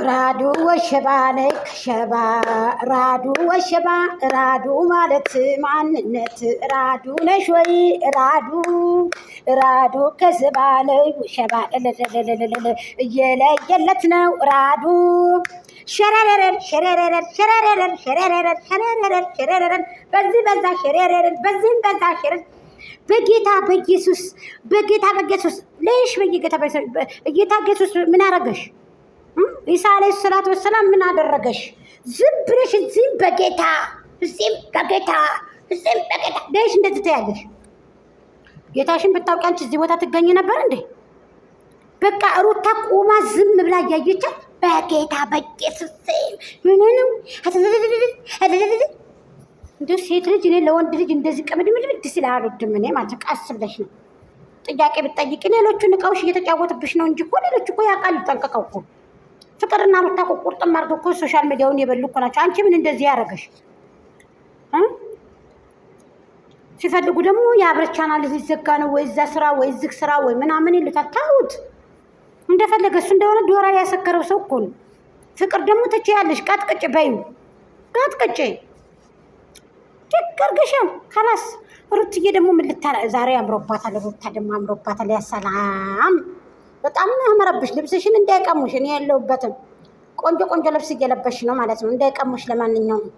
ራዱ ወሸባ ነክ ሸባ ራዱ ወሸባ ራዱ ማለት ማንነት ራዱ ነሽ ወይ ራዱ ከስባ ላይ ወሸባ እየለየለት ነው ራዱ ሸረረረን ሸረረረን ሸረረረን ሸረረረን ሸረረረን ሸረረረን በዚህ በዛ ሸረረረን በዚህም በዛ ሸረረረን በጌታ በኢየሱስ ለይሽ በጌታ ኢየሱስ ምን አረገሽ? ኢሳ አለይሂ ሰላቱ ወሰላም ምን አደረገሽ? ዝም ብለሽ እዚህም በጌታ ለይሽ እንደዚህ ትያለሽ? ጌታሽን ብታውቂ አንቺ እዚህ ቦታ ትገኝ ነበር እንዴ? በቃ ሩታ ቆማ ዝም ብላ እያየቻት በጌታ በኢየሱስ ምንንም እንደ ሴት ልጅ እኔ ለወንድ ልጅ እንደዚህ ቅምድምድምድ ሲል አልወድም። እኔ ማለት ቀስ ብለሽ ነው ጥያቄ ብትጠይቂ ሌሎቹን እቃዎች እየተጫወትብሽ ነው እንጂ እኮ ሌሎች እኮ ያውቃሉ ጠንቅቀው እኮ ፍቅርና ሩታ እኮ ቁርጥም አድርገው እኮ ሶሻል ሚዲያውን የበሉ እኮ ናቸው። አንቺ ምን እንደዚህ ያደረገሽ? ሲፈልጉ ደግሞ የአብረሽ ቻናል ሊዘጋ ነው ወይ እዛ ስራ ወይ እዚህ ስራ ወይ ምናምን ይሉታል። ታውት እንደፈለገ እሱ እንደሆነ ዶራ ያሰከረው ሰው እኮ ነው። ፍቅር ደግሞ ትችያለሽ፣ ቀጥቅጭ በይው ቀጥቅጭ ትከርገሻል خلاص። ሩትዬ ደግሞ ምን ልታረ ዛሬ አምሮባታል። ሩታ ደግሞ አምሮባታል። ያ ሰላም በጣም ነው ያመረብሽ። ልብስሽን እንዳይቀሙሽ እኔ ያለሁበትም ቆንጆ ልብስ እየለበሽ ነው ማለት ነው እንዳይቀሙሽ። ለማንኛውም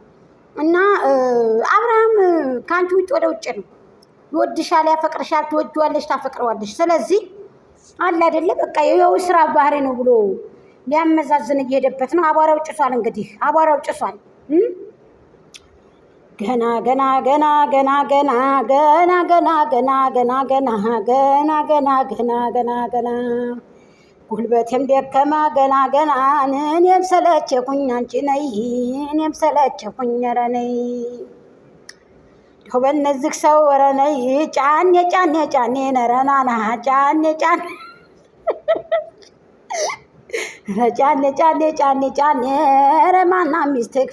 እና አብርሃም ከአንቺ ውጭ ወደ ውጭ ነው። ይወድሻል፣ ያፈቅርሻል፣ ትወጂዋለሽ፣ ታፈቅረዋለሽ። ስለዚህ አለ አይደለ በቃ የው ስራ ባህሪ ነው ብሎ ሊያመዛዝን እየሄደበት ነው። አቧራው ጭሷል። እንግዲህ አቧራው ጭሷል። ገና ጉልበቴም ደከማ ገና እኔም ሰለቸኩኝ አንቺ ነይ እኔም ሰለቸኩኝ ኧረ ነይ በእነዚህ ሰው ኧረ ነይ ጫኔ ኧረ ናና ጫኔ ኧረ ማና ሚስትክ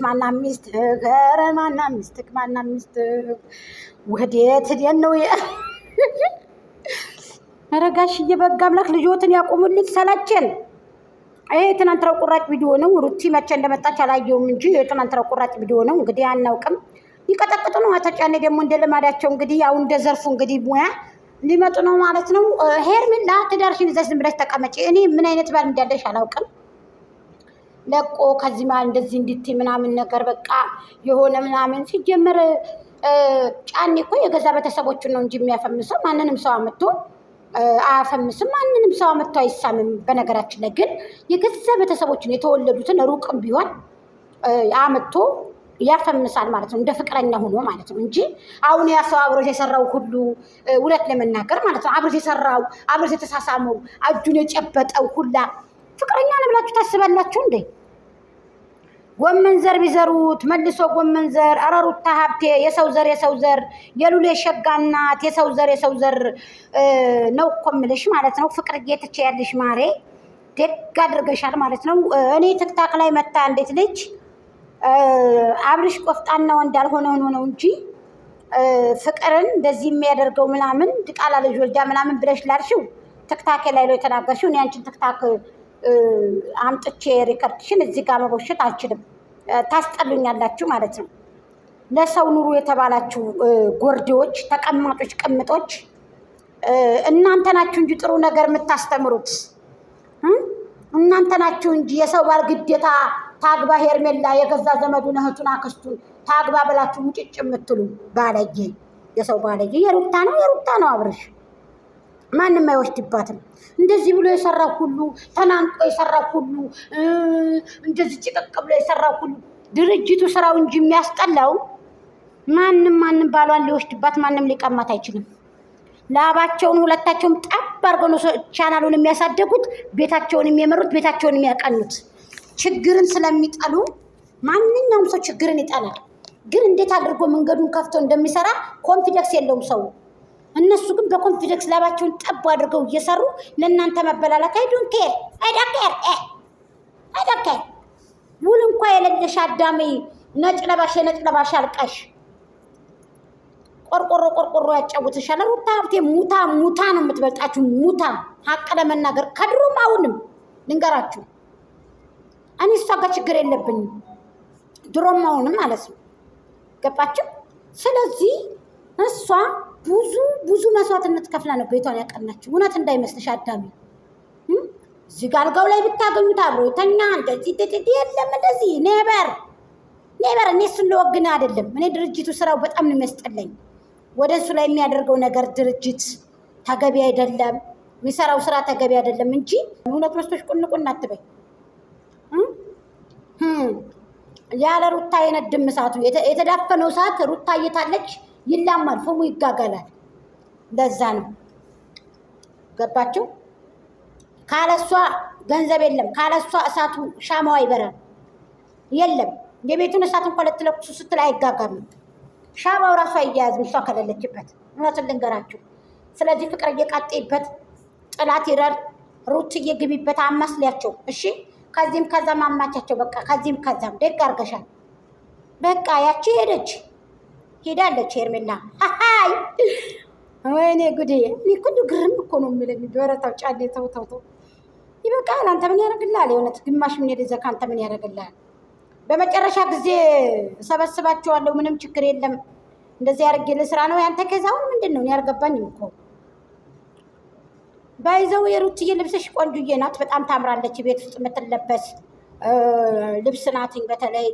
ኧረ ማና ሚስትክ ወዴት ሄደን ነው? ኧረ ጋሽዬ በጋ አምላክ ልጆትን ያቆሙልኝ ሰላቸን። ይሄ የትናንትናው ቁራጭ ቪዲዮ ነው። ሩቲ መቼ እንደመጣች አላየውም እንጂ የትናንትናው ቁራጭ ቪዲዮ ነው። እንግዲህ አናውቅም። ይቀጠቅጡ ነው። አተጫኔ ደግሞ እንደ ልማዳቸው እንግዲህ ያው እንደ ዘርፉ እንግዲህ ሙያ ሊመጡ ነው ማለት ነው። ሄርሜላ ትዳርሽን ይዘሽ ዝም ብለሽ ተቀመጪ። እኔ ምን አይነት ባል እንዳለሽ አላውቅም። ለቆ ከዚህ ማለት እንደዚህ እንድትይ ምናምን ነገር በቃ የሆነ ምናምን ሲጀመር ጫኔ እኮ የገዛ ቤተሰቦቹን ነው እንጂ የሚያፈምሰው ማንንም ሰው አመጥቶ አያፈምስም። ማንንም ሰው አመጥቶ አይሳምም። በነገራችን ላይ ግን የገዛ ቤተሰቦችን የተወለዱትን ሩቅም ቢሆን አመጥቶ ያፈምሳል ማለት ነው። እንደ ፍቅረኛ ሆኖ ማለት ነው እንጂ አሁን ያ ሰው አብሮት የሰራው ሁሉ እውነት ለመናገር ማለት ነው አብሮት የሰራው አብሮት የተሳሳመው እጁን የጨበጠው ሁላ ፍቅረኛ ነው ብላችሁ ታስባላችሁ እንዴ? ጎመን ዘር ቢዘሩት መልሶ ጎመን ዘር። ኧረ ሩታ ሀብቴ የሰው ዘር የሉሌ ሸጋናት የሰው ዘር ነው እኮ የምልሽ ማለት ነው። ፍቅርዬ ትችያለሽ ማሬ፣ ደግ አድርገሻል ማለት ነው። እኔ ትክታክ ላይ መታ እንዴት ልጅ አብርሽ ቆፍጣና ወንድ አልሆነ ሆኖ ነው እንጂ ፍቅርን እንደዚህ የሚያደርገው ምናምን ድቃላ ልጅ ወልዳ ምናምን ብለሽ ላልሽው ትክታክ ላይ ነው የተናገርሽው። እኔ አንቺን ትክታክ አምጥቼ ሪከርድሽን እዚህ ጋር መቦሸት አልችልም። ታስጠሉኛላችሁ ማለት ነው። ለሰው ኑሩ የተባላችሁ ጎርዴዎች፣ ተቀማጮች፣ ቅምጦች እናንተ ናችሁ እንጂ ጥሩ ነገር የምታስተምሩት እናንተ ናችሁ እንጂ የሰው ባል ግዴታ ታግባ ሄርሜላ የገዛ ዘመዱን እህቱን አክስቱን ታግባ ብላችሁ ሙጭጭ የምትሉ ባለጌ፣ የሰው ባለጌ። የሩታ ነው አብርሽ ማንም አይወስድባትም። እንደዚህ ብሎ የሰራው ሁሉ ተናንቆ የሰራው ሁሉ እንደዚህ ጭቅቅ ብሎ የሰራው ሁሉ ድርጅቱ ስራው እንጂ የሚያስጠላው ማንም ባሏን ሊወስድባት ማንም ሊቀማት አይችልም። ላባቸውን ሁለታቸውም ጠብ አድርገው ነው ቻናሉን የሚያሳደጉት፣ ቤታቸውን የሚመሩት፣ ቤታቸውን የሚያቀኑት። ችግርን ስለሚጠሉ ማንኛውም ሰው ችግርን ይጠላል። ግን እንዴት አድርጎ መንገዱን ከፍቶ እንደሚሰራ ኮንፊደንስ የለውም ሰው። እነሱ ግን በኮንፊደንስ ላባቸውን ጠብ አድርገው እየሰሩ ለእናንተ መበላላት አይዶንኬር ውል እንኳ የሌለሽ አዳሜ ነጭ ለባሽ አልቃሽ ቆርቆሮ ያጫውትሻል። ሩታ ሀብቴ ሙታ ነው የምትበልጣችሁ። ሙታ ሀቅ ለመናገር ከድሮም አሁንም ልንገራችሁ እኔ እሷ ጋር ችግር የለብኝም ድሮም አሁንም ማለት ነው። ገባችሁ? ስለዚህ እሷ ብዙ መስዋዕትነት ከፍላ ነው ቤቷን ያቀናችው። እውነት እንዳይመስልሽ አዳሚ። እዚህ ጋር አልጋው ላይ ብታገኙት አብሮ ተኛ እንደዚህ የለም እንደዚህ ኔበር። እኔ እሱን ለወግን አይደለም። እኔ ድርጅቱ ስራው በጣም ነው የሚያስጠላኝ። ወደ እሱ ላይ የሚያደርገው ነገር ድርጅት ተገቢ አይደለም፣ የሚሰራው ስራ ተገቢ አይደለም እንጂ እውነት መስሎሽ ቁንቁን አትበይ። ያለ ሩታ የነድም እሳቱ የተዳፈነው እሳት ሩታ እየታለች ይላማል፣ ፍሙ ይጋጋላል። ለዛ ነው ገባችሁ? ካለሷ ገንዘብ የለም፣ ካለሷ እሳቱ ሻማው አይበራም። የለም የቤቱን እሳት እንኳን ልትለኩሱ ስትል አይጋጋምም። ሻማው ራሱ አያያዝም እሷ ከሌለችበት። እውነቱን ልንገራችሁ። ስለዚህ ፍቅር እየቃጤበት ጥላት ይረር ሩት እየግቢበት አማስሊያቸው። እሺ ከዚህም ከዛም አማቻቸው። በቃ ከዚህም ከዛም ደግ አርገሻል። በቃ ያቺ ሄዳለች ሄርሜላ። አይ ወይኔ ጉዴ! እኔ እኮ ግርም እኮ ነው የሚለኝ። ጆረታው ጫሌ ተው ይበቃል። አንተ ምን ያደርግልሃል? የእውነት ግማሽ ምን ሄደ ዘካ አንተ ምን ያደርግልሃል? በመጨረሻ ጊዜ ሰበስባቸዋለሁ። ምንም ችግር የለም። እንደዚህ ያደርግ ለስራ ነው ያንተ ከዛው ምንድን ነው? እኔ አልገባኝም እኮ ባይዘው የሩትዬ ልብስሽ ቆንጆዬ ናት። በጣም ታምራለች። ቤት ውስጥ የምትለበስ ልብስ ናትኝ። በተለይ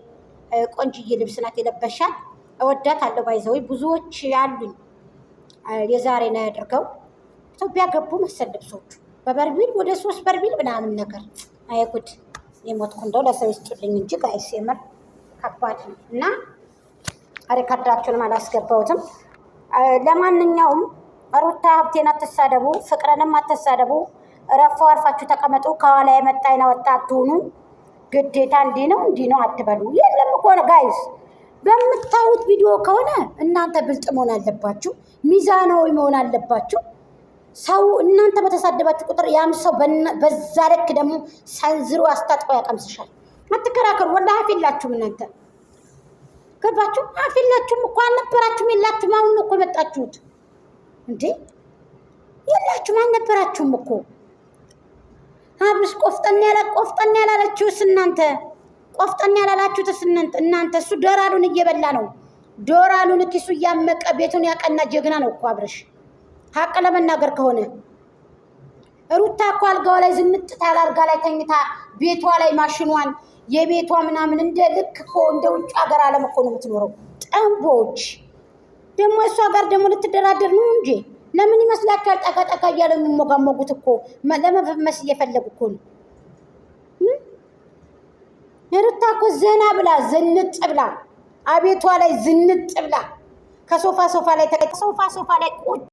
ቆንጆዬ ልብስ ናት የለበሻት። እወዳታለሁ። ባይዘው ብዙዎች አሉኝ የዛሬ ነው ያድርገው ኢትዮጵያ ገቡ መሰል ልብሶቹ በበርቢል ወደ 3 በርቢል ምናምን ነገር። አይ ጉድ! የሞትኩ እንደው ለሰው ይስጡልኝ እንጂ ጋይስ የምር ከባድ ነው። እና ሪካርዳችሁንም አላስገባሁትም። ለማንኛውም ሩታ ሀብቴን አትሳደቡ፣ ፍቅርንም አትሳደቡ። ረፋው አርፋችሁ ተቀመጡ። ከኋላ የመጣ አይና ወጣ አትሁኑ። ግዴታ እንዲህ ነው አትበሉ። የለም እኮ ነው ጋይስ። በምታዩት ቪዲዮ ከሆነ እናንተ ብልጥ መሆን አለባችሁ፣ ሚዛናዊ መሆን አለባችሁ። ሰው እናንተ በተሳደባችሁ ቁጥር ያም ሰው በዛ ልክ ደግሞ ሰንዝሮ አስታጥቆ ያቀምስሻል። አትከራከሩ። ወላሂ አፊላችሁም እናንተ ገባችሁ? አፊላችሁም እኮ አልነበራችሁም፣ የላችሁም። አሁን እኮ መጣችሁት እንዴ? የላችሁም፣ አልነበራችሁም እኮ። አብርሽ ቆፍጠን ያላለችሁስ እናንተ፣ ቆፍጠን ያላላችሁትስ እናንተ። እሱ ዶራሉን እየበላ ነው። ዶራሉን ኪሱ እያመቀ ቤቱን ያቀና ጀግና ነው እኮ አብርሽ። ሀቅ ለመናገር ከሆነ ሩታ እኮ አልጋዋ ላይ ዝንጥ ታለ አልጋ ላይ ተኝታ ቤቷ ላይ ማሽኗን የቤቷ ምናምን እንደ ልክ እኮ እንደ ውጭ ሀገር አለም እኮ ነው የምትኖረው። ጠንቦች ደግሞ እሷ ጋር ደግሞ ልትደራደር ነው እንጂ ለምን ይመስላችኋል? ጠቃ እያለ የሚሞጋሞጉት እኮ ለመፈመስ እየፈለጉ እኮ ነው። ሩታ እኮ ዘና ብላ ዝንጥ ብላ አቤቷ ላይ ዝንጥ ብላ ከሶፋ ላይ ቁጭ